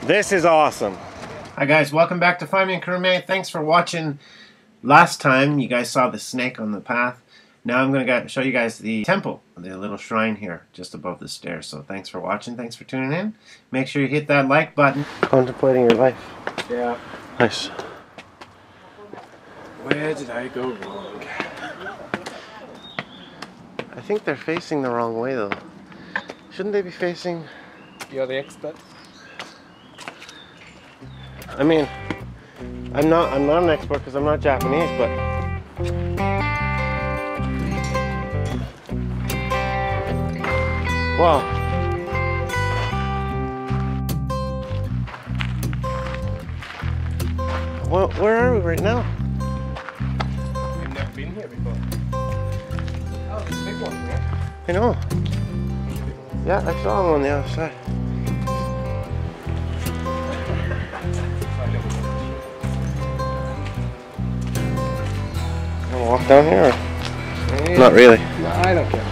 This is awesome. Hi guys, welcome back to FINDMEiNKURUME. Thanks for watching. Last time you guys saw the snake on the path. Now I'm going to show you guys the temple, the little shrine here just above the stairs. So thanks for watching, thanks for tuning in. Make sure you hit that like button. Contemplating your life. Yeah. Nice. Where did I go wrong? I think they're facing the wrong way though. Shouldn't they be facing? You're the expert. I mean, I'm not an expert because I'm not Japanese, but wow. Well, where are we right now? You've never been here before. Oh, there's a big one here. I know. Yeah, I saw him on the other side. Want to walk down here? Or? Yeah. Not really. No, I don't care.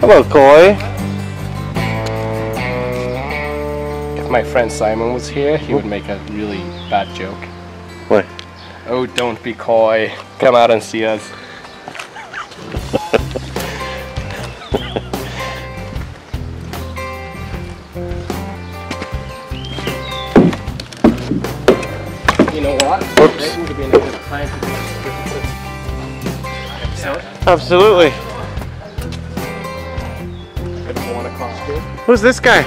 Hello, Koi. If my friend Simon was here, he would make a really bad joke. What? Oh, don't be coy. Come out and see us. You know what? Oops. That would have been a good time to do this episode. Absolutely. Want a costume? Who's this guy?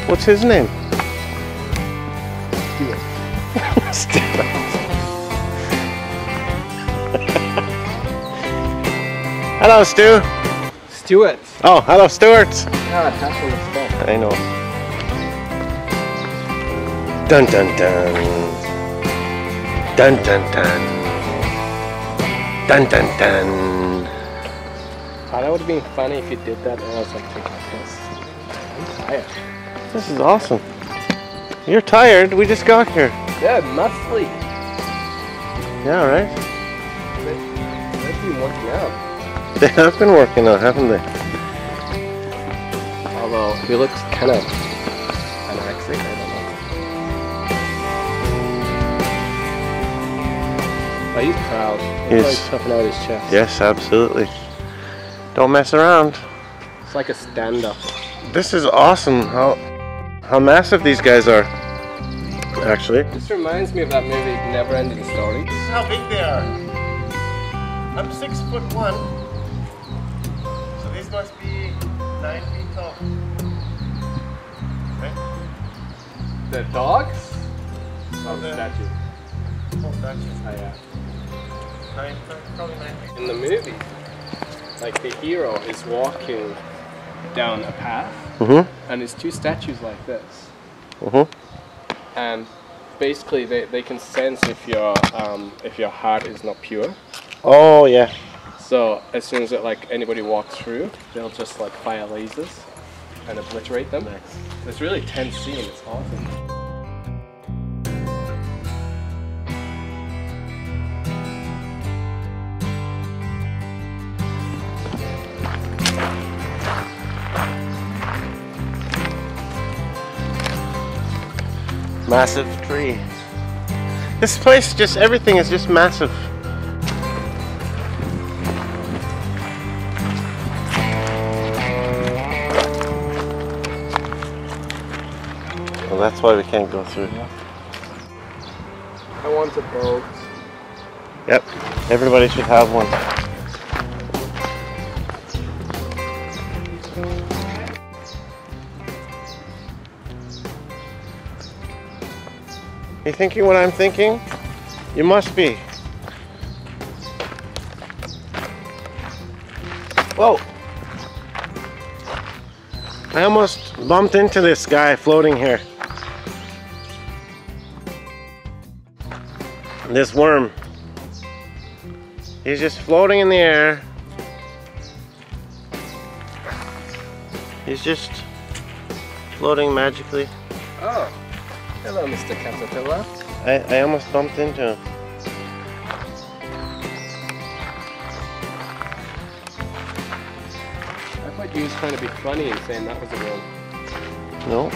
What's his name? Stuart. Hello, Stu. Stuart. Oh, hello, Stuart. Ah, that's what it's called. I know. Dun dun dun. Dun dun dun. Dun dun dun. Oh, that would have been funny if you did that and I was like taking a piss. I'm tired. This is awesome. You're tired? We just got here. Yeah, must sleep. Yeah, right? They've been working out. They have been working out, haven't they? Although he looks kind of anorexic, I don't know. But he's proud. He's puffing out his chest. Yes, absolutely. Don't mess around. It's like a stand-up. This is awesome. How massive these guys are. Actually. This reminds me of that movie Never Ending Story. This is how big they are. I'm 6'1". So these must be 9 feet tall. Okay. The dogs? Oh, the statue. Oh, statues. Oh, yeah. Probably 9 feet. In the movie, like the hero is walking down a path, and there's two statues like this. And basically, they can sense if your heart is not pure. Oh yeah. So as soon as anybody walks through, they'll just like fire lasers and obliterate them. Nice. It's a really tense scene. It's awesome. Massive tree. This place, just everything is just massive. Well, that's why we can't go through. I want a boat. Yep, everybody should have one. You thinking what I'm thinking? You must be. Whoa! I almost bumped into this guy floating here. This worm. He's just floating in the air. He's just floating magically. Oh, hello, Mr. Caterpillar. I almost bumped into him. I thought you was trying to be funny and saying that was a worm. No.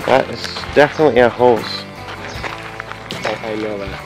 That is definitely a hose. I know that.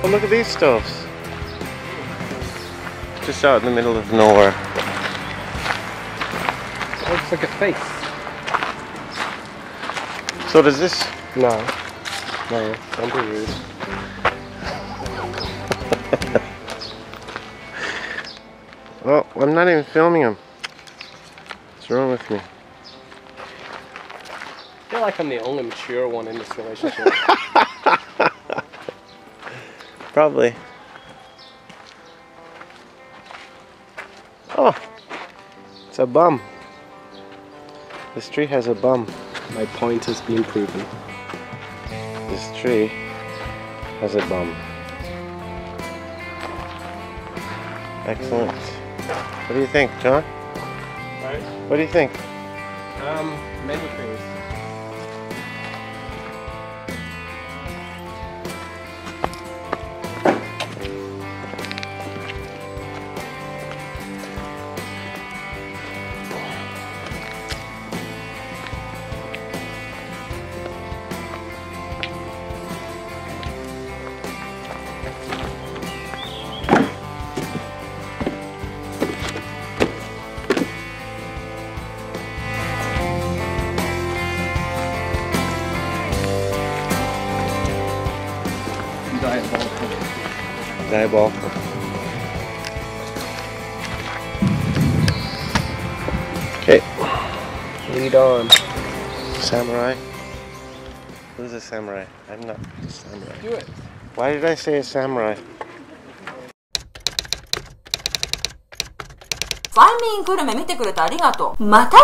Oh, look at these stoves. Just out in the middle of nowhere. It looks like a face. So does this... No. No, don't be rude. Well, I'm not even filming him. What's wrong with me? I feel like I'm the only mature one in this relationship. Probably. Oh, it's a bum. This tree has a bum. My point has been proven. This tree has a bum. Excellent. What do you think, John? Right? What do you think? Many things. Diabolical. Okay. Lead on. Samurai. Who's a samurai? I'm not a samurai. Do it. Why did I say a samurai? ファインミングルメ見てくれてありがとう。またね。